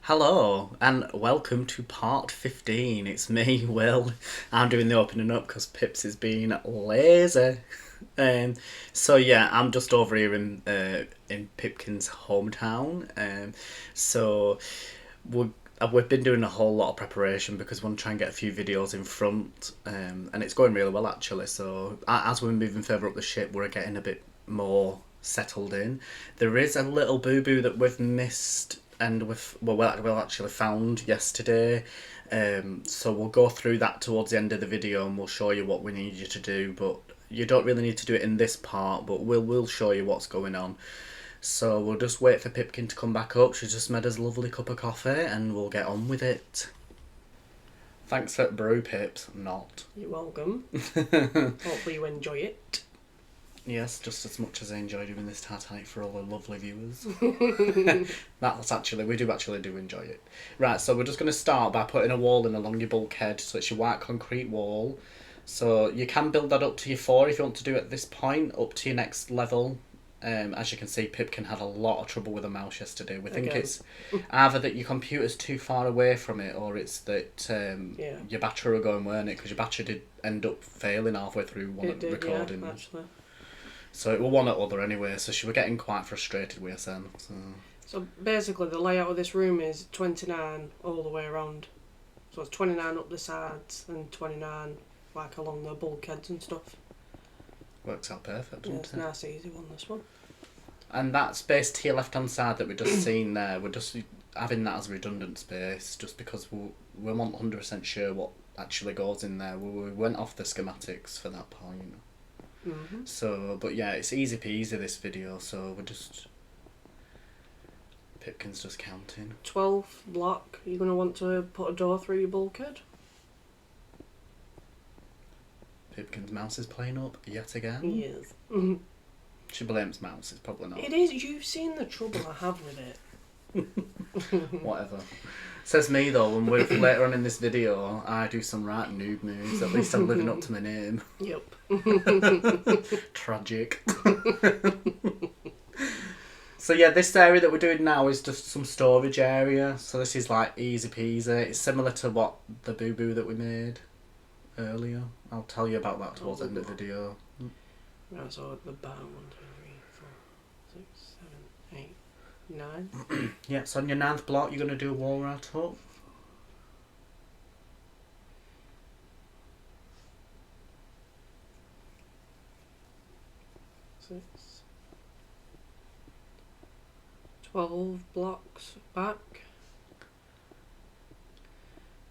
Hello and welcome to part 15. It's me, Will. I'm doing the opening up because Pips is being lazy. Um, so I'm just over here in Pipkin's hometown. So we we've been doing a whole lot of preparation because we want to try and get a few videos in front, and it's going really well actually. So as we're moving further up the ship, we're getting a bit more settled in. There is a little boo boo that we've missed and we've actually found yesterday. So we'll go through that towards the end of the video and we'll show you what we need you to do. But you don't really need to do it in this part, but we'll show you what's going on. So we'll just wait for Pipkin to come back up. She's just made us a lovely cup of coffee and we'll get on with it. Thanks for brew, Pips. Not. You're welcome. Hopefully you enjoy it. Yes, just as much as I enjoy doing this Titanic for all the lovely viewers. We do actually enjoy it. Right, so we're just going to start by putting a wall in along your bulkhead. So it's your white concrete wall. So you can build that up to your 4 if you want to do it at this point, up to your next level. As you can see, Pipkin had a lot of trouble with a mouse yesterday. We think it's either that your computer's too far away from it, or it's that your battery were going, weren't it? Because your battery did end up failing halfway through one of the recordings. Yeah, actually. So it was one or other anyway, so she was getting quite frustrated with us then. So basically the layout of this room is 29 all the way around. So it's 29 up the sides and 29 like along the bulkheads and stuff. Works out perfect, doesn't it? It's a nice easy one, this one. And that space to your left hand side that we just seen there, we're just having that as redundant space just because we're not 100% sure what actually goes in there. We went off the schematics for that point. Mm-hmm. So, but yeah, it's easy peasy this video, so we're just... Pipkin's just counting. 12 block, you're going to want to put a door through your bulkhead. Pipkin's mouse is playing up yet again. Yes. She blames mouse, it's probably not. It is, you've seen the trouble I have with it. Whatever. Says me though, when we're later on in this video, I do some right noob moves. At least I'm living up to my name. Yep. Tragic. So yeah, this area that we're doing now is just some storage area. So this is like easy peasy. It's similar to what the boo-boo that we made earlier. I'll tell you about that towards the end of the video. Right, so at the bottom, 1, 2, 3, 4, 6, 7, 8, 9. Yeah, so on your 9th block, you're going to do a wall right up. Six. 12 blocks back.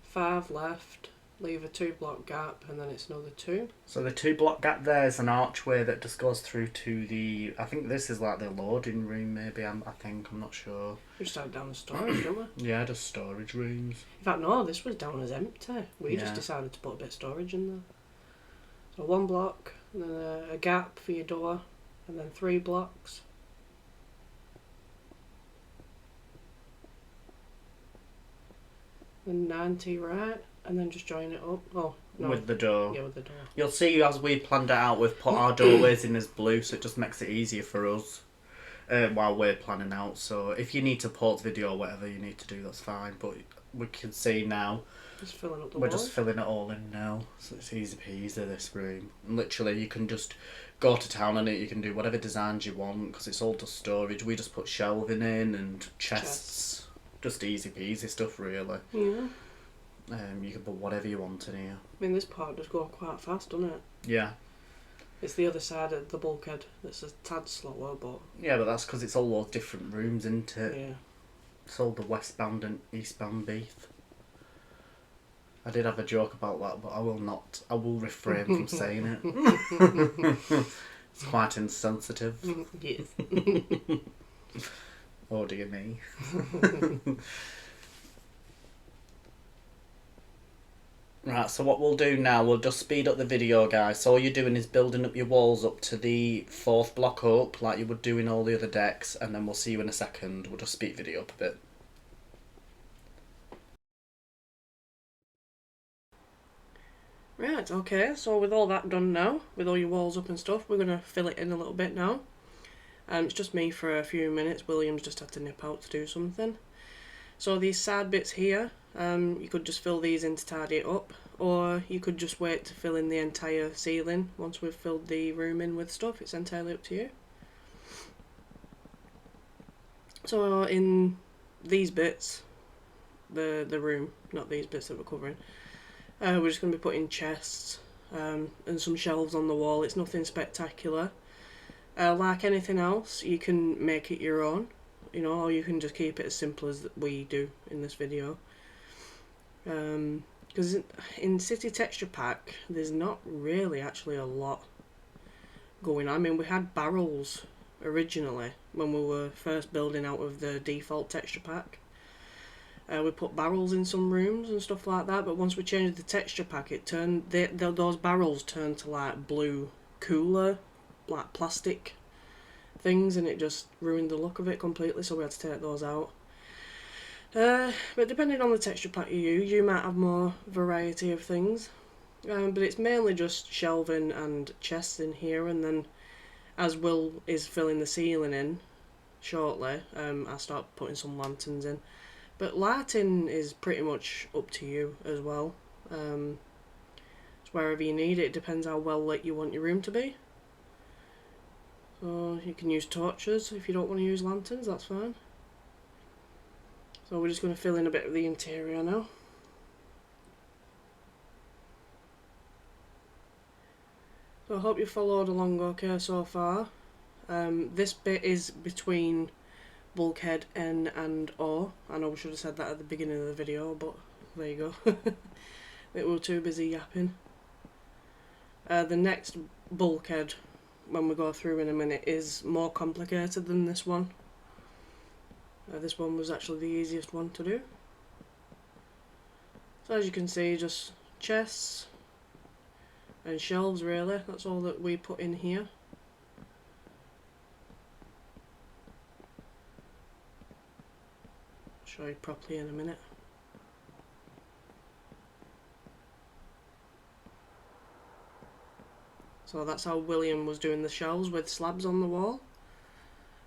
5 left. Leave a 2 block gap and then it's another 2. So the 2 block gap there is an archway that just goes through to the... I think this is like the loading room maybe, I'm not sure. We just had down the storage, don't we? Yeah, just storage rooms. In fact, no, this was down as empty. We just decided to put a bit of storage in there. So 1 block, and then a gap for your door, and then 3 blocks. Then 90 right. And then just join it up. Oh, no. With the door. Yeah, with the door. You'll see as we planned it out, we've put our doorways in as blue, so it just makes it easier for us while we're planning out. So if you need to pause video or whatever you need to do, that's fine. But we can see now, just filling up the we're walls. just filling it all in now. So it's easy peasy, this room. And literally, you can just go to town on it. You can do whatever designs you want because it's all just storage. We just put shelving in and chests. Just easy peasy stuff, really. Yeah. You can put whatever you want in here. I mean, this part does go quite fast, doesn't it? Yeah. It's the other side of the bulkhead that's a tad slower, but... Yeah, but that's because it's all those different rooms, isn't it? Yeah. It's all the westbound and eastbound beef. I did have a joke about that, but I will refrain from saying it. It's quite insensitive. Yes. Oh dear me. Right, so what we'll do now, we'll just speed up the video, guys. So all you're doing is building up your walls up to the 4th block up, like you would do in all the other decks, and then we'll see you in a second. We'll just speed video up a bit. Right, okay, so with all that done now, with all your walls up and stuff, we're going to fill it in a little bit now. It's just me for a few minutes. William's just had to nip out to do something. So these side bits here, you could just fill these in to tidy it up, or you could just wait to fill in the entire ceiling once we've filled the room in with stuff. It's entirely up to you. So in these bits, the room, not these bits that we're covering, we're just going to be putting chests and some shelves on the wall. It's nothing spectacular. Like anything else, you can make it your own, or you can just keep it as simple as we do in this video. Because in City Texture Pack, there's not really actually a lot going on. I mean, we had barrels originally when we were first building out of the default texture pack. We put barrels in some rooms and stuff like that, but once we changed the texture pack, it turned those barrels turned to like blue cooler, like plastic things, and it just ruined the look of it completely, so we had to take those out. But depending on the texture pack you use, you might have more variety of things. But it's mainly just shelving and chests in here, and then as Will is filling the ceiling in shortly, I'll start putting some lanterns in. But lighting is pretty much up to you as well. It's wherever you need it. It depends how well lit you want your room to be. So you can use torches if you don't want to use lanterns, that's fine. So we're just going to fill in a bit of the interior now. So I hope you followed along okay so far. This bit is between Bulkhead N and O. I know we should have said that at the beginning of the video, but there you go. We were too busy yapping. The next bulkhead, when we go through in a minute, is more complicated than this one. This one was actually the easiest one to do. So as you can see, just chests and shelves really, that's all that we put in here. Show you properly in a minute. So that's how William was doing the shelves, with slabs on the wall.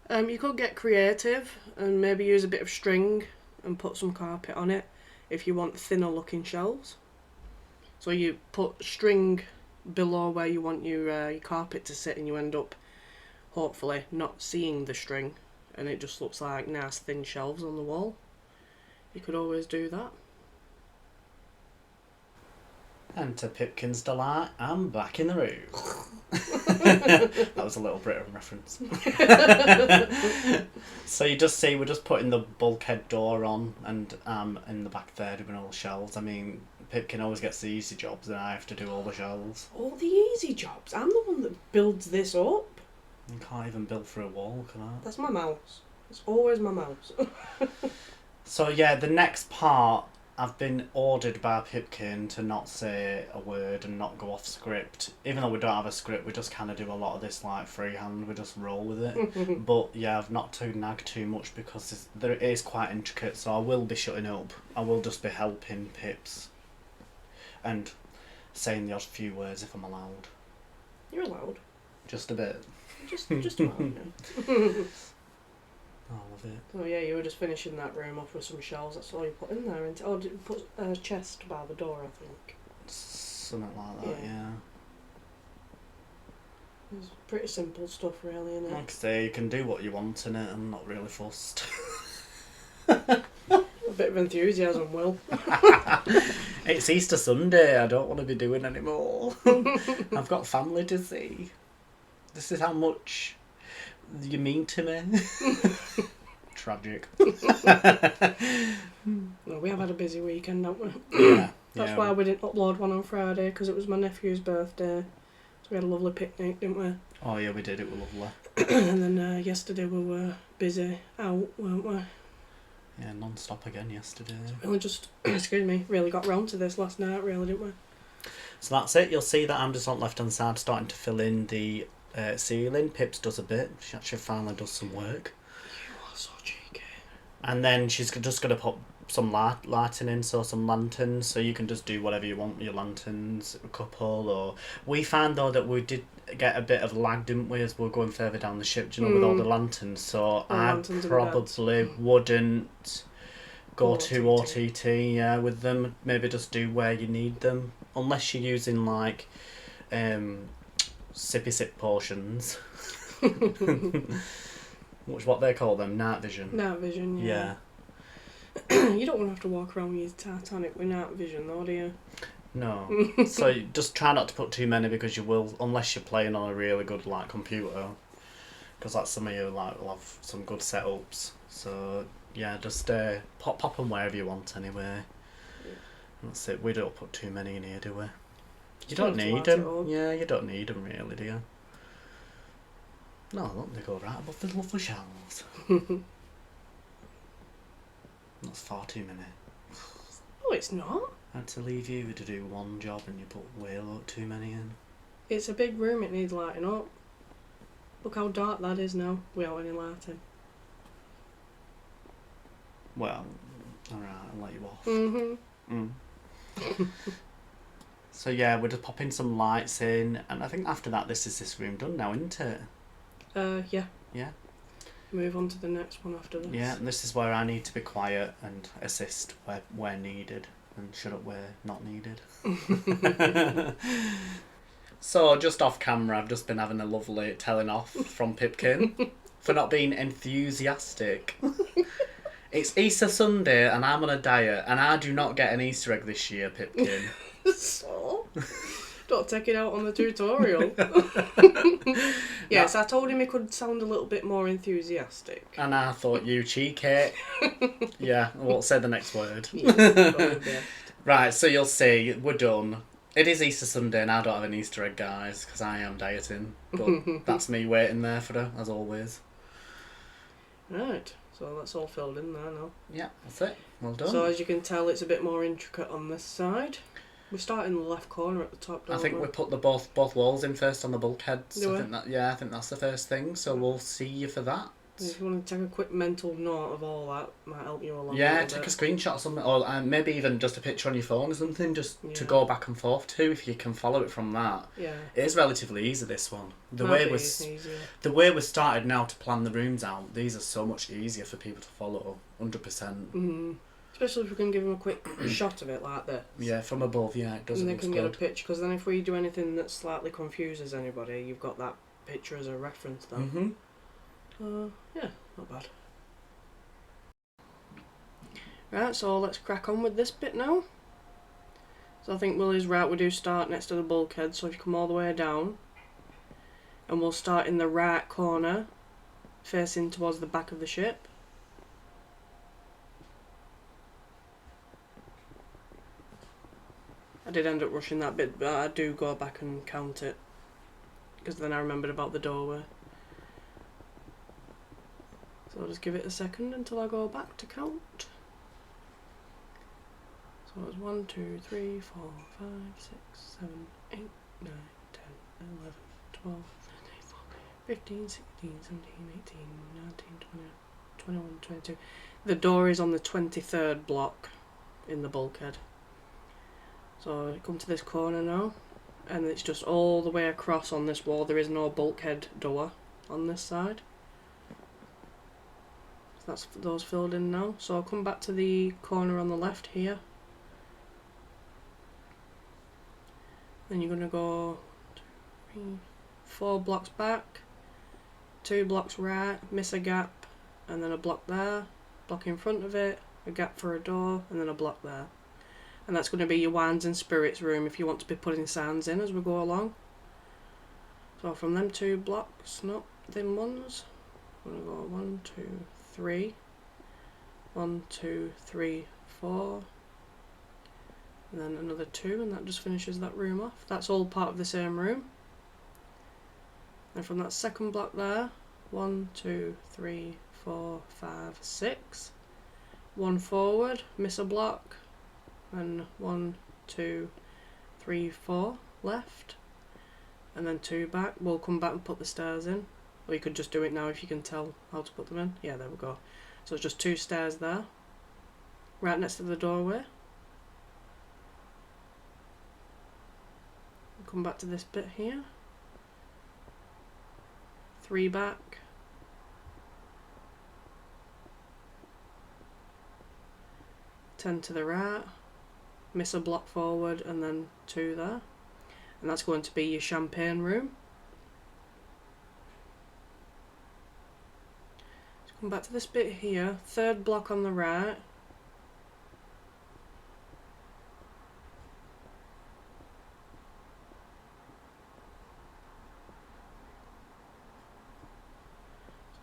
You could get creative and maybe use a bit of string and put some carpet on it if you want thinner looking shelves. So you put string below where you want your carpet to sit, and you end up hopefully not seeing the string, and it just looks like nice thin shelves on the wall. You could always do that. And to Pipkin's delight, I'm back in the room. That was a little Britain reference. So you just see we're just putting the bulkhead door on, and in the back there doing all the shelves. I mean, Pipkin always gets the easy jobs, and I have to do all the shelves. All the easy jobs? I'm the one that builds this up. You can't even build through a wall, can I? That's my mouse. It's always my mouse. So yeah, the next part, I've been ordered by Pipkin to not say a word and not go off script. Even though we don't have a script, we just kind of do a lot of this like freehand, we just roll with it. But yeah, I've not to nag too much because it is quite intricate, so I will be shutting up. I will just be helping Pips and saying the odd few words if I'm allowed. You're allowed. Just a bit. Just allowed, yeah. I love it. Oh yeah, you were just finishing that room off with some shelves. That's all you put in there. Oh, did you put a chest by the door, I think. Something like that, yeah. It's pretty simple stuff, really, isn't it? Like I say, you can do what you want in it. I'm not really fussed. A bit of enthusiasm, Will. It's Easter Sunday. I don't want to be doing anymore. I've got family to see. This is how much you mean to me. Tragic. Well, we have had a busy weekend, haven't we? Yeah. That's why we didn't upload one on Friday, because it was my nephew's birthday. So we had a lovely picnic, didn't we? Oh yeah, we did. It was lovely. And then yesterday we were busy out, weren't we? Yeah, non-stop again yesterday. We just, excuse me, really got round to this last night, really, didn't we? So that's it. You'll see that I'm just on left hand side starting to fill in the ceiling. Pips does a bit. She actually finally does some work. You are so cheeky. And then she's just going to put some lighting in, so some lanterns, so you can just do whatever you want with your lanterns, a couple, or... We found, though, that we did get a bit of lag, didn't we, as we were going further down the ship, do you know, with all the lanterns, so I probably wouldn't go to OTT, yeah, with them. Maybe just do where you need them. Unless you're using like sippy sip potions. What they call them, night vision. Night vision, yeah. You don't want to have to walk around with your Titanic with night vision though, do you? No. So just try not to put too many because you will, unless you're playing on a really good like computer. Because that's some of you like will have some good setups. So yeah, just pop them wherever you want anyway. That's it. We don't put too many in here, do we? You don't need them. Yeah, you don't need them really, do you? No, look, they go right above the lovely shelves. That's far too many. Oh, it's not. I had to leave you to do one job and you put way too many in. It's a big room, it needs lighting up. Look how dark that is now without any lighting. Well, alright, I'll let you off. Mm-hmm. So yeah, we're just popping some lights in, and I think after that this room done now, isn't it? Yeah. Yeah. Move on to the next one after this. Yeah, and this is where I need to be quiet and assist where needed, and shut up where not needed. So just off camera, I've just been having a lovely telling off from Pipkin for not being enthusiastic. It's Easter Sunday and I'm on a diet and I do not get an Easter egg this year, Pipkin. So? Don't take it out on the tutorial. Yes, I told him he could sound a little bit more enthusiastic. And I thought, you cheeky. Yeah, I won't say the next word. Right, so you'll see, we're done. It is Easter Sunday and I don't have an Easter egg, guys, because I am dieting. But that's me waiting there for her, as always. Right, so that's all filled in there now. Yeah, that's it. Well done. So as you can tell, it's a bit more intricate on this side. We start in the left corner at the top, don't we? I think we put the both walls in first on the bulkheads. Do we? I think that's the first thing. So we'll see you for that. If you want to take a quick mental note of all that, might help you along. Yeah, take a screenshot or something, or maybe even just a picture on your phone or something, just to go back and forth to. If you can follow it from that. Yeah. It is relatively easy. This one. The way we started now to plan the rooms out, these are so much easier for people to follow. 100%. Mm-hmm. Especially if we can give them a quick shot of it like this. Yeah, from above, yeah, it does. And they can get a picture, because then if we do anything that slightly confuses anybody, you've got that picture as a reference then. Mm-hmm. Yeah, not bad. Right, so let's crack on with this bit now. So I think Willie's right, we do start next to the bulkhead, so if you come all the way down, and we'll start in the right corner, facing towards the back of the ship. I did end up rushing that bit, but I do go back and count it, because then I remembered about the doorway. So I'll just give it a second until I go back to count. So it's 1, 2, 3, 4, 5, 6, 7, 8, 9, 10, 11, 12, 13, 14, 15, 16, 17, 18, 19, 20, 21, 22. The door is on the 23rd block in the bulkhead. So I come to this corner now, and it's just all the way across on this wall. There is no bulkhead door on this side. So that's those filled in now. So I'll come back to the corner on the left here. Then you're going to go 2, 3, 4 blocks back, 2 blocks right, miss a gap, and then a block there, block in front of it, a gap for a door, and then a block there. And that's going to be your wines and spirits room if you want to be putting signs in as we go along. So from them 2 blocks, not them ones, I'm going to go 1, 2, 3, 1, 2, 3, 4, and then another 2, and that just finishes that room off. That's all part of the same room. And from that second block there, 1, 2, 3, 4, 5, 6, 1 forward, miss a block, and 1, 2, 3, 4 left, and then 2 back. We'll come back and put the stairs in, or you could just do it now if you can tell how to put them in. Yeah, there we go. So it's just 2 stairs there, right next to the doorway. Come back to this bit here, 3 back, 10 to the right, miss a block forward, and then 2 there. And that's going to be your champagne room. So come back to this bit here, 3rd block on the right.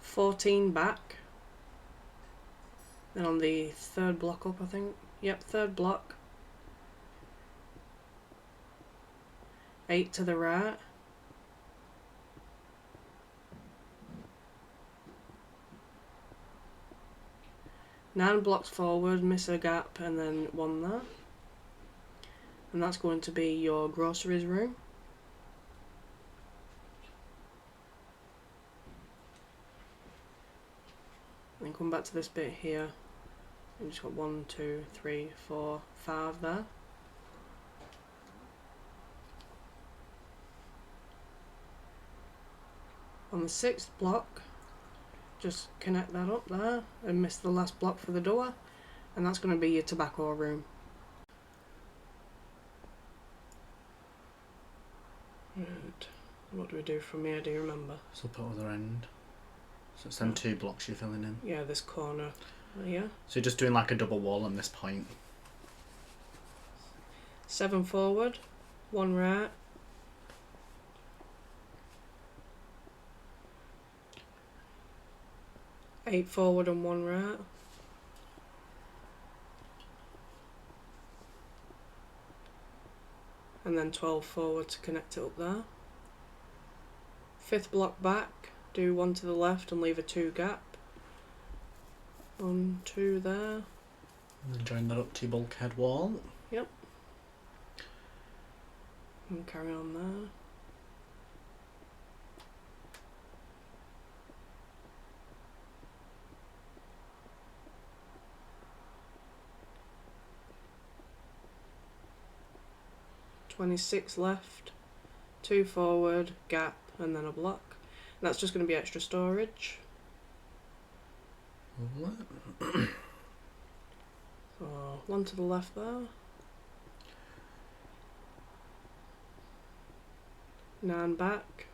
"14 back." Then on the 3rd block up, I think. Yep, 3rd block. 8 to the right. Nine blocks forward, miss a gap, and then 1 there. And that's going to be your groceries room. Then come back to this bit here. You just got 1, 2, 3, 4, 5 there. On the 6th block, just connect that up there and miss the last block for the door, and that's going to be your tobacco room. Right, what do we do from here? Do you remember? So put other end. So it's them 2 blocks you're filling in. Yeah, this corner here. So you're just doing like a double wall on this point. 7 forward, 1 right. 8 forward and 1 right. And then 12 forward to connect it up there. 5th block back, do 1 to the left and leave a 2 gap. 1, 2 there. And then join that up to your bulkhead wall. Yep. And carry on there. "26 left, 2 forward, gap, and then a block." And that's just going to be extra storage. Lovely. So 1 to the left there. 9 back.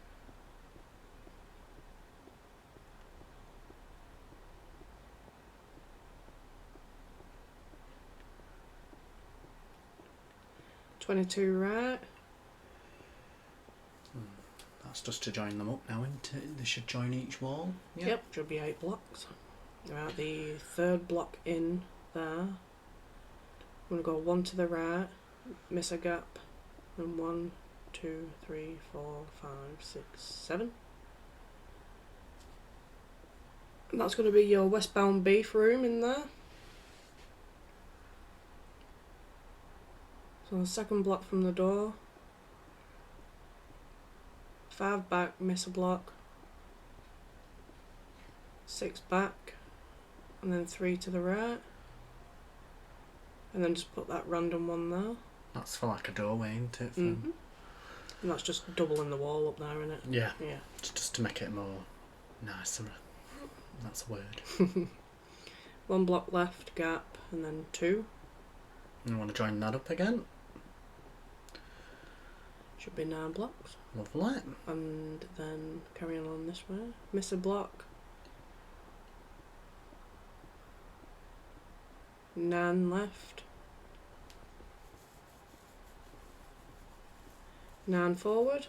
"22 right." That's just to join them up now, isn't it? They should join each wall. Yep, should be 8 blocks. Right, the 3rd block in there. I'm going to go 1 to the right, miss a gap, and 1, 2, 3, 4, 5, 6, 7. And that's going to be your westbound beef room in there. So the 2nd block from the door. 5 back, miss a block. 6 back, and then 3 to the right. And then just put that random 1 there. That's for like a doorway, isn't it? And that's just doubling the wall up there, isn't it? Yeah. Yeah. Just to make it more nicer. That's a word. 1 block left, gap, and then 2. And you want to join that up again? Should be 9 blocks. Lovely. And then carrying on this way. Miss a block. 9 left. 9 forward.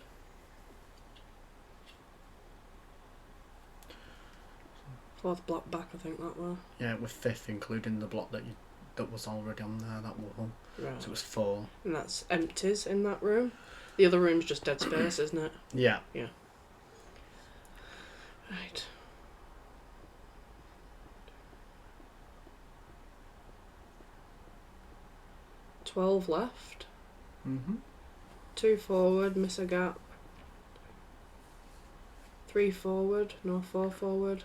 Fourth block back, I think that was. Yeah, with 5th, including the block that was already on there, that wall. Right. So it was 4. And that's empties in that room. The other room's just dead space, isn't it? Yeah. Yeah. Right. "12 left. 2 forward, miss a gap. 3 forward, no 4 forward,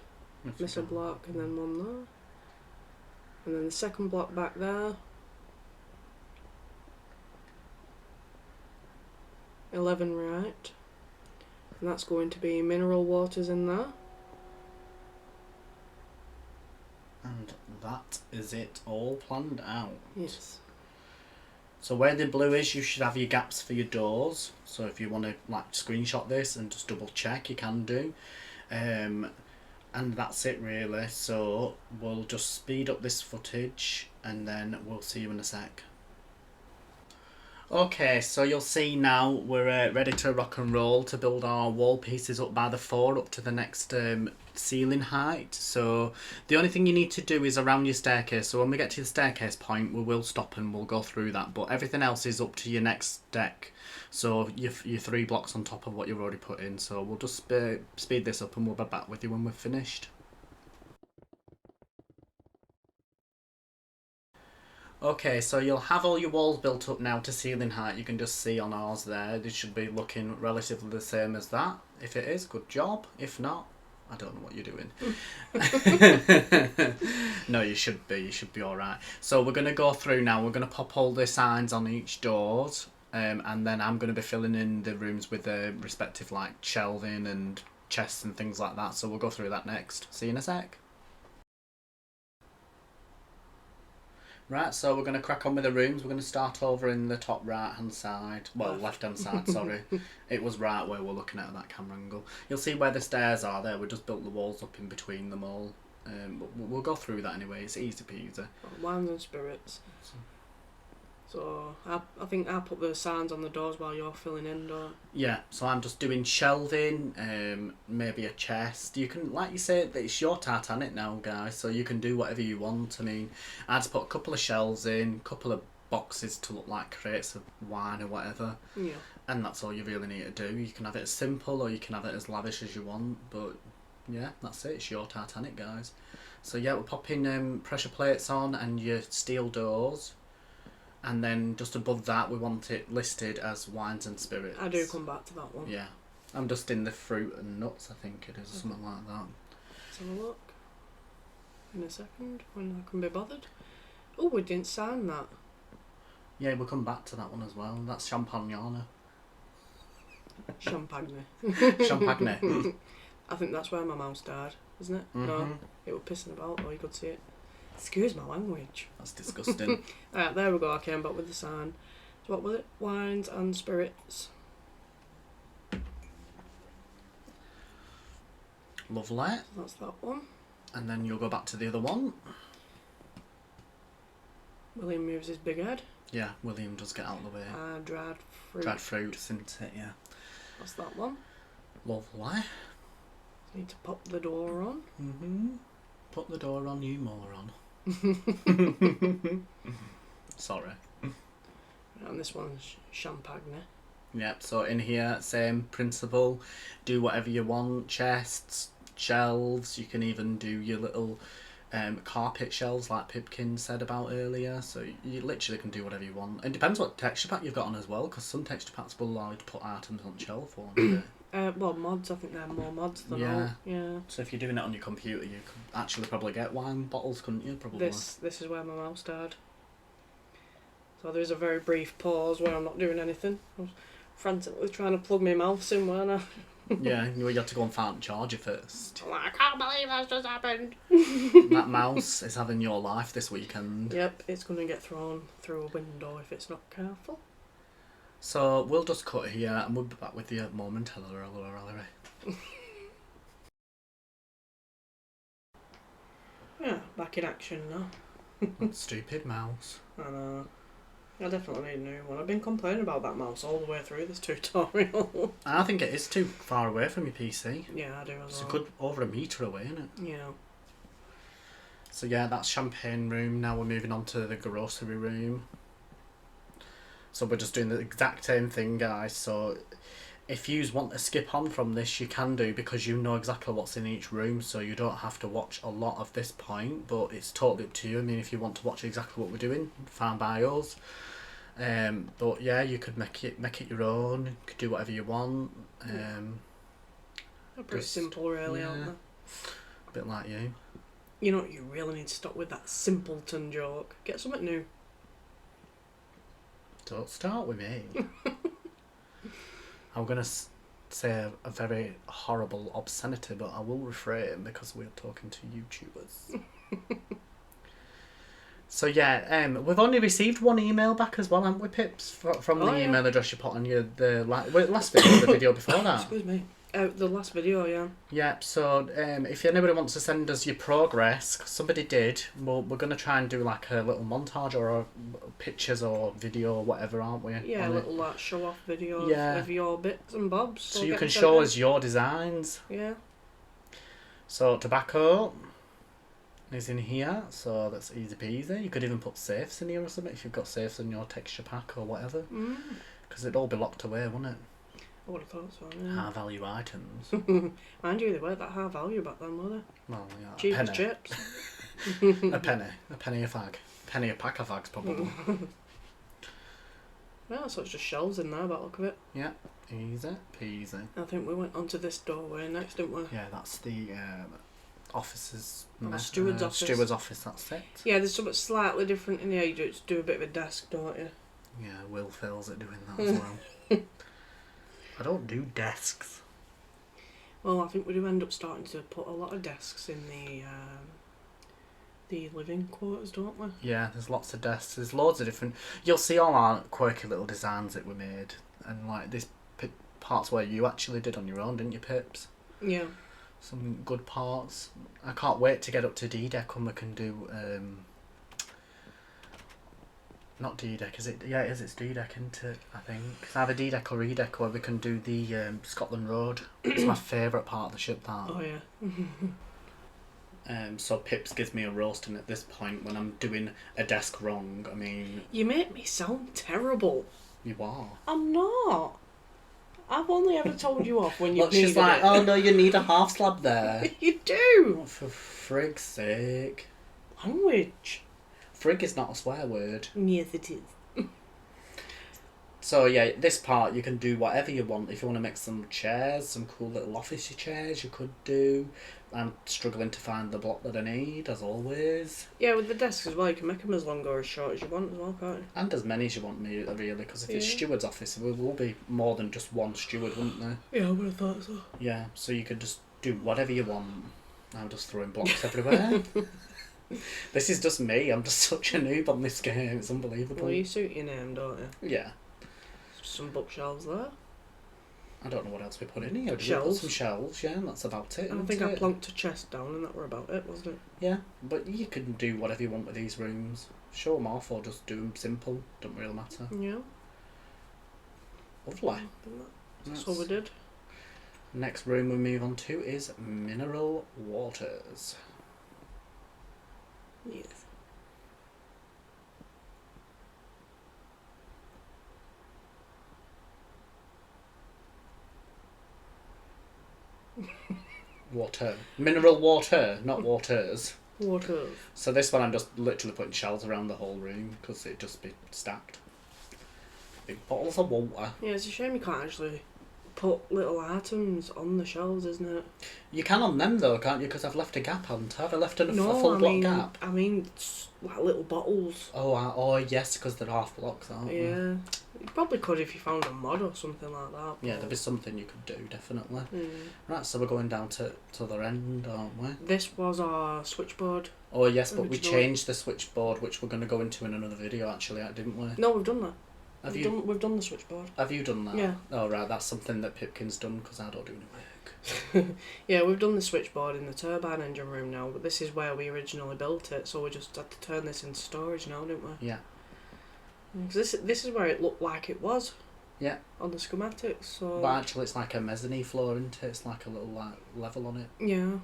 miss a block, and then 1 there. And then the 2nd block back there. 11 right. And that's going to be mineral waters in there. And that that is it all planned out. Yes. So where the blue is, you should have your gaps for your doors. So if you want to like screenshot this and just double check, you can do. And that's it really. So we'll just speed up this footage and then we'll see you in a sec. Okay, so you'll see now we're ready to rock and roll to build our wall pieces up by the 4 up to the next ceiling height. So the only thing you need to do is around your staircase. So when we get to the staircase point, we will stop and we'll go through that. But everything else is up to your next deck. So your 3 blocks on top of what you've already put in. So we'll just speed this up and we'll be back with you when we're finished. Okay, so you'll have all your walls built up now to ceiling height. You can just see on ours there. They should be looking relatively the same as that. If it is, good job. If not, I don't know what you're doing. No, you should be. You should be alright. So we're going to go through now. We're going to pop all the signs on each doors. And then I'm going to be filling in the rooms with the respective like shelving and chests and things like that. So we'll go through that next. See you in a sec. Right, so we're going to crack on with the rooms. We're going to start over in the top right hand side. Well, left hand side, sorry. It was right where we're looking at that camera angle. You'll see where the stairs are there. We just built the walls up in between them all. But we'll go through that anyway. It's easy peasy. Wines and spirits. So I think I'll put the signs on the doors while you're filling in, don't Yeah, so I'm just doing shelving, maybe a chest. You can, like you say, it's your Titanic now, guys, so you can do whatever you want. I mean, I just put a couple of shelves in, a couple of boxes to look like crates of wine or whatever. Yeah. And that's all you really need to do. You can have it as simple or you can have it as lavish as you want, but yeah, that's it. It's your Titanic, guys. So yeah, we're popping pressure plates on and your steel doors. And then just above that, we want it listed as wines and spirits. I do come back to that one. Yeah. I'm just in the fruit and nuts, I think it is, or something like that. Let's have a look. In a second, when I can be bothered. Oh, we didn't sign that. Yeah, we'll come back to that one as well. That's Champagnana. Champagne. Champagne. I think that's where my mouse died, isn't it? Mm-hmm. No, it was pissing about, or you could see it. Excuse my language. That's disgusting. Alright, there we go, I came back with the sign. So what was it? Wines and spirits. Lovely. So that's that one. And then you'll go back to the other one. William moves his big head. Yeah, William does get out of the way. Dried fruit. Dried fruit, isn't it? Yeah. That's that one. Lovely. Need to pop the door on. Mm-hmm. Put the door on, you moron. Sorry. And this one's champagne. Yep, so in here, same principle. Do whatever you want. Chests, shelves. You can even do your little carpet shelves like Pipkin said about earlier. So you literally can do whatever you want. It depends what texture pack you've got on as well, because some texture packs will allow you to put items on shelf or Well, mods, I think they're more mods than Yeah. all. Yeah. So if you're doing it on your computer, you could actually probably get wine bottles, couldn't you? Probably. This is where my mouse died. So there is a very brief pause where I'm not doing anything. I was frantically trying to plug my mouse in, weren't I? Yeah, you had to go and find a charger first. I'm like, I can't believe that's just happened. That mouse is having your life this weekend. Yep, it's going to get thrown through a window if it's not careful. So we'll just cut here and we'll be back with you momentarily. Yeah, back in action now. That stupid mouse. I know. I definitely need a new one. I've been complaining about that mouse all the way through this tutorial. I think it is too far away from your PC. Yeah, I do as It's well. a good over a metre away, isn't it? Yeah. So yeah, that's champagne room. Now we're moving on to the grocery room. So we're just doing the exact same thing, guys. So if you want to skip on from this, you can do, because you know exactly what's in each room, so you don't have to watch a lot of this point, but it's totally up to you. I mean, if you want to watch exactly what we're doing, fine by us. But yeah, you could make it your own. You could do whatever you want. They're pretty simple, really, aren't they? A bit like you. You know what, you really need to stop with that simpleton joke. Get something new. Don't start with me. I'm going to say a very horrible obscenity, but I will refrain because we're talking to YouTubers. So yeah, we've only received one email back as well, haven't we, Pips? From the Oh, yeah. email address you put on last video, the video before that. Excuse me. The last video, yeah. Yeah. So if anybody wants to send us your progress, 'cause somebody did, we're gonna try and do like a little montage or pictures or video or whatever, aren't we? Yeah, a on it? little like show off video Yeah. of your bits and bobs. So We'll you get can them show sent us your designs. in. Yeah. So tobacco is in here, so that's easy peasy. You could even put safes in here or something if you've got safes in your texture pack or whatever, because it'd all be locked away, wouldn't it? I would have thought so, yeah. High value items. Mind you, they weren't that high value back then, were they? Well, yeah, Cheap a as penny. chips. A penny a fag, penny a pack of fags probably. Yeah, so it's just shelves in there, by the look of it. Yeah, easy peasy. I think we went onto this doorway next, didn't we? Yeah, that's the officer's steward's office. Steward's office. That's it. Yeah, there's something slightly different in here. You just do a bit of a desk, don't you? Yeah, Will fails at doing that as well. I don't do desks. Well, I think we do end up starting to put a lot of desks in the living quarters, don't we? Yeah, there's lots of desks. There's loads of different. You'll see all our quirky little designs that we made, and like this parts where you actually did on your own, didn't you, Pips? Yeah. Some good parts. I can't wait to get up to D-Deck when we can do. Not D-Deck, is it? Yeah, it is. It's D-Deck, isn't it? I think it's either D-Deck or E-Deck where we can do the Scotland Road. It's my favourite part of the ship. That. Oh yeah. So Pips gives me a roasting at this point when I'm doing a desk wrong. I mean, You make me sound terrible. you are. I'm not. I've only ever told you off when you've Look, she's needed like, it. oh no, you need a half slab there. You do. Oh, for frig's sake. Language. Frig is not a swear word. Yes, it is. So yeah, this part you can do whatever you want. If you want to make some chairs, some cool little officey chairs, you could do. I'm struggling to find the block that I need, as always. Yeah, with the desks as well, you can make them as long or as short as you want as well, can't you? And as many as you want, me really, because if it's Yeah. steward's office, there will be more than just one steward, wouldn't there? Yeah, I would have thought so. Yeah, so you could just do whatever you want. I'm just throwing blocks everywhere. This is just me. I'm just such a noob on this game. It's unbelievable. Well, you suit your name, don't you? Yeah. Some bookshelves there. I don't know what else we put in here. We put Shelves. some shelves, yeah, and that's about it. And I isn't think I it? plonked a chest down and that were about it, wasn't it? Yeah, but you can do whatever you want with these rooms. Show them off or just do them simple. Don't really matter. Yeah. Lovely. That's what we did. Next room we move on to is mineral waters. Yes. Water. Mineral water, not waters. Water. So this one I'm just literally putting shelves around the whole room because it'd just be stacked. Big bottles of water. Yeah, it's a shame you can't actually put little items on the shelves, isn't it? You can on them though, can't you? Because I've left a gap, haven't I? Have I left a No, full I block mean, gap? I mean, it's like little bottles. Oh yes, because they're half blocks, aren't they? Yeah. You probably could if you found a mod or something like that. Yeah, but- there'd be something you could do, definitely. Mm. Right, so we're going down to the other end, aren't we? This was our switchboard. Oh yes, but we Originally. changed the switchboard, which we're going to go into in another video, actually, didn't we? No, we've done that. Have We've done the switchboard. Have you done that? Yeah. Oh right, that's something that Pipkin's done because I don't do any work. Yeah, we've done the switchboard in the turbine engine room now, but this is where we originally built it, so we just had to turn this into storage now, didn't we? Yeah. Because this is where it looked like it was. Yeah. On the schematics, so... But actually, it's like a mezzanine floor, isn't it? It's like a little level on it, Yeah.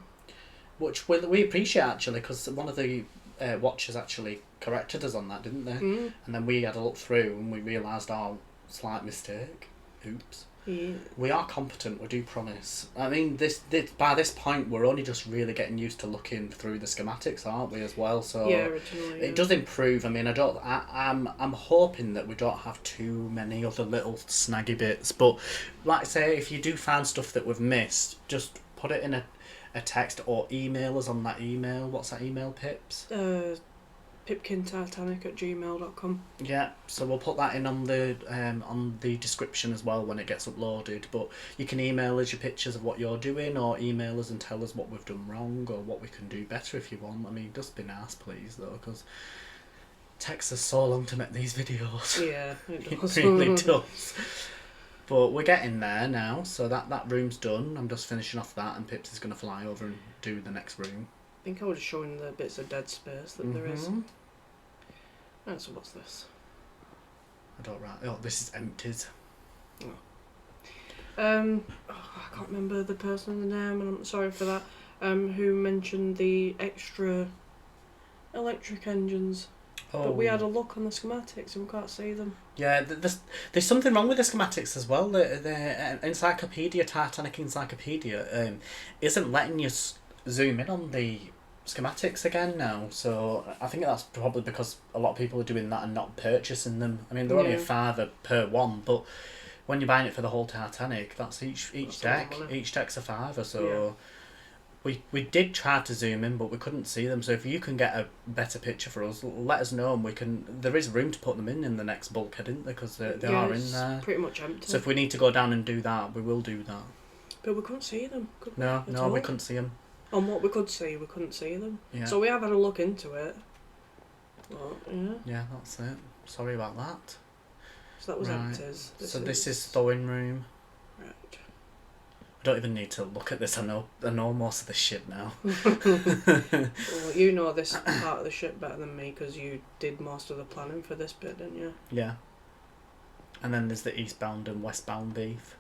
which we appreciate actually because one of the watchers actually corrected us on that, didn't they? Mm. And then we had a look through and we realised our slight mistake. Oops. Yeah. We are competent, we do promise. I mean, this by this point, we're only just really getting used to looking through the schematics, aren't we, as well? So Yeah, originally. it does improve. I mean, I'm hoping that we don't have too many other little snaggy bits. But like I say, if you do find stuff that we've missed, just put it in a text or email us on that email. What's that email, Pips? pipkintitanic@gmail.com. Yeah, so we'll put that in on the description as well when it gets uploaded. But you can email us your pictures of what you're doing, or email us and tell us what we've done wrong or what we can do better if you want. I mean, just be nice, please, though, because takes us so long to make these videos. Yeah, it does. It really does. But we're getting there now, so that room's done. I'm just finishing off that, and Pips is going to fly over and do the next room. I think I was showing the bits of dead space that there is. Oh, so what's this? I don't write. Oh, this is empties. I can't remember the person's name, and I'm sorry for that. Who mentioned the extra electric engines? Oh. But we had a look on the schematics and we can't see them. Yeah, there's something wrong with the schematics as well. The encyclopedia, Titanic Encyclopedia, isn't letting you zoom in on the schematics again now. So I think that's probably because a lot of people are doing that and not purchasing them. I mean, they're only a £5 per one, but when you're buying it for the whole Titanic, that's each deck. Each deck's a £5, so we did try to zoom in, but we couldn't see them. So if you can get a better picture for us, let us know, and we can. There is room to put them in the next bulkhead, isn't there? Because they are in there. Pretty much empty. So if we need to go down and do that, we will do that. But we couldn't see them. Could we? No, we couldn't see them. On what we could see, we couldn't see them. Yeah. So we have had a look into it. Well, yeah. Yeah, that's it. Sorry about that. So that was empties. This is thawing room. Right. I don't even need to look at this. I know most of this shit now. Well, you know this part of the ship better than me because you did most of the planning for this bit, didn't you? Yeah. And then there's the eastbound and westbound beef.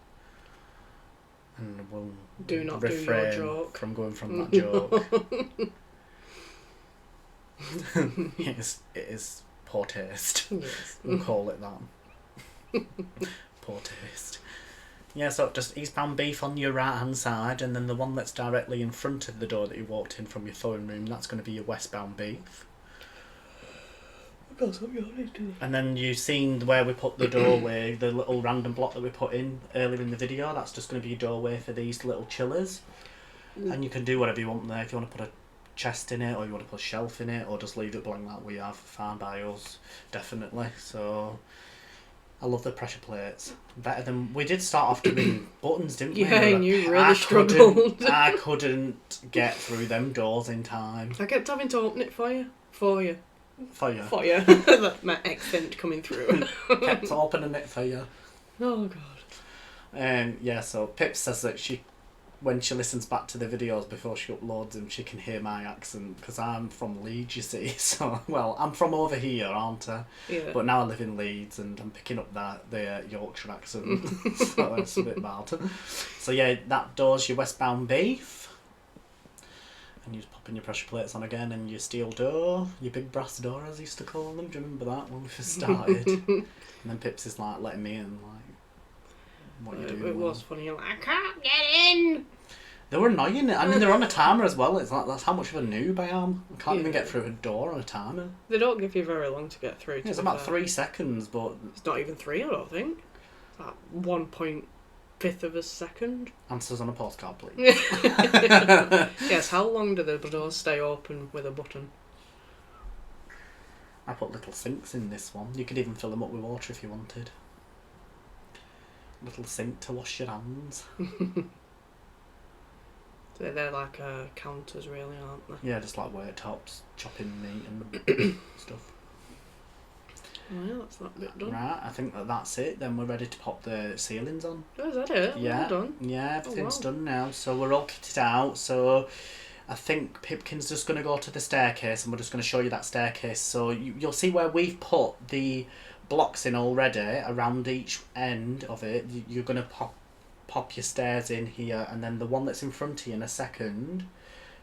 And we'll do not refrain do your joke from going from that joke. It is poor taste. Yes. We'll call it that. Poor taste. Yeah, so just eastbound beef on your right hand side, and then the one that's directly in front of the door that you walked in from your thawing room, that's going to be your westbound beef. And then you've seen where we put the doorway, the little random block that we put in earlier in the video, that's just going to be your doorway for these little chillers. And you can do whatever you want there. If you want to put a chest in it, or you want to put a shelf in it, or just leave it blank like we have, fine by us, definitely. So I love the pressure plates. Better than we did start off doing buttons, didn't we? Yeah, and you really struggled. I couldn't get through them doors in time. I kept having to open it for you. For you. My accent coming through. Kept opening it for you. Oh god. Yeah, so Pip says that when she listens back to the videos before she uploads them, she can hear my accent, because I'm from Leeds, you see. So, well, I'm from over here, aren't I? Yeah. But now I live in Leeds, and I'm picking up the Yorkshire accent, so it's a bit bad. So yeah, that door's your westbound beef. And you're popping your pressure plates on again, and your steel door, your big brass door, as I used to call them. Do you remember that when we first started? And then Pips is like letting me in, like, what are you doing? It was funny. You're like, I can't get in. They were annoying. I mean, they're on a timer as well. It's like, that's how much of a noob I am. I can't even get through a door on a timer. They don't give you very long to get through. Yeah, it's about 3 seconds, but it's not even 3. I don't think. It's like 1.5 of a second. Answers on a postcard, please. Yes. How long do the doors stay open with a button? I put little sinks in this one. You could even fill them up with water if you wanted. Little sink to wash your hands. They're like counters, really, aren't they? Yeah, just like worktops, chopping meat and stuff. Well, that's that bit done. Right, I think that's it. Then we're ready to pop the ceilings on. Oh, is that it? Yeah, well done. Yeah, everything's done now. So we're all kitted out. So I think Pipkin's just going to go to the staircase, and we're just going to show you that staircase. So you'll see where we've put the blocks in already around each end of it. You're going to pop your stairs in here, and then the one that's in front of you in a second,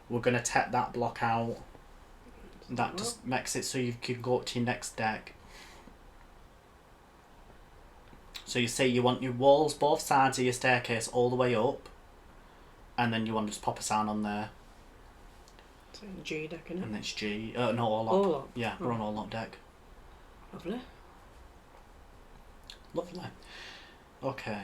we're going to tap that block out. That just makes it so you can go up to your next deck. So you say you want your walls both sides of your staircase all the way up, and then you want to just pop a sign on there. It's a G deck, isn't it? And it's G. No, orlop. Orlop. Yeah, we're on orlop deck. Lovely. Lovely. Okay.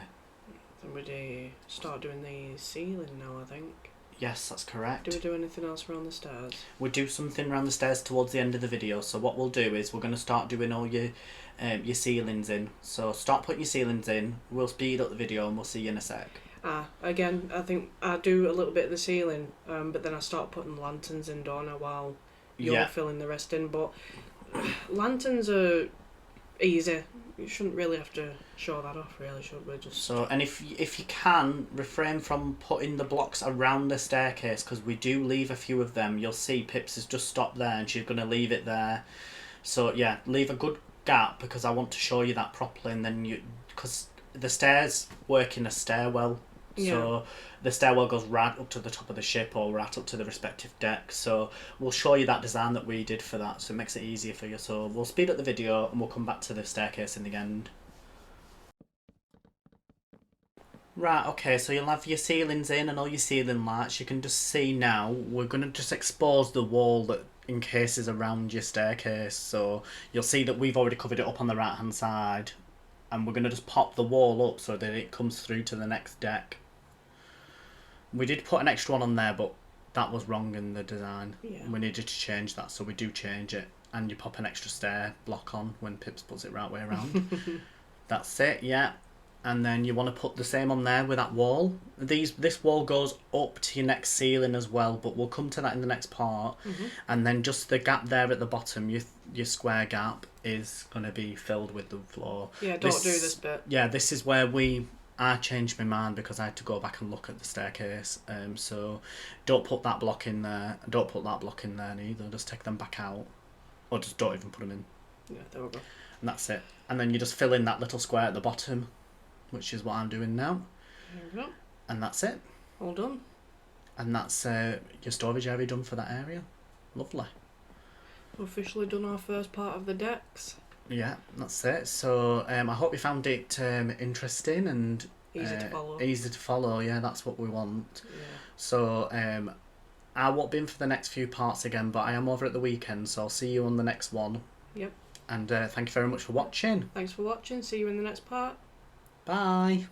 Somebody start doing the ceiling now, I think. Yes, that's correct. Do we do anything else around the stairs? We'll do something around the stairs towards the end of the video. So what we'll do is we're going to start doing all your ceilings in. So start putting your ceilings in. We'll speed up the video and we'll see you in a sec. Again, I think I do a little bit of the ceiling, but then I start putting lanterns in, don't I, while you're filling the rest in. But Lanterns are easy. You shouldn't really have to show that off, really, should we? Just So, and if you can, refrain from putting the blocks around the staircase, because we do leave a few of them. You'll see Pips has just stopped there and she's going to leave it there. So yeah, leave a good gap, because I want to show you that properly, and then because the stairs work in a stairwell. So the stairwell goes right up to the top of the ship or right up to the respective deck. So we'll show you that design that we did for that, so it makes it easier for you. So we'll speed up the video and we'll come back to the staircase in the end. Right, okay, so you'll have your ceilings in and all your ceiling lights. You can just see now, we're going to just expose the wall that encases around your staircase. So you'll see that we've already covered it up on the right hand side. And we're going to just pop the wall up so that it comes through to the next deck. We did put an extra one on there, but that was wrong in the design. Yeah. We needed to change that, so we do change it. And you pop an extra stair block on when Pips puts it right way around. That's it, yeah. And then you want to put the same on there with that wall. This wall goes up to your next ceiling as well, but we'll come to that in the next part. And then just the gap there at the bottom, your square gap, is going to be filled with the floor. Yeah, don't do this bit. Yeah, this is where I changed my mind because I had to go back and look at the staircase. So don't put that block in there. Don't put that block in there neither. Just take them back out. Or just don't even put them in. Yeah, there we go. And that's it. And then you just fill in that little square at the bottom, which is what I'm doing now. There we go. And that's it. All done. And that's your storage area done for that area. Lovely. We've officially done our first part of the decks. Yeah, that's it. So I hope you found it interesting and Easy to follow. Easy to follow, yeah, that's what we want. Yeah. So I won't be in for the next few parts again, but I am over at the weekend, so I'll see you on the next one. Yep. And thank you very much for watching. Thanks for watching. See you in the next part. Bye.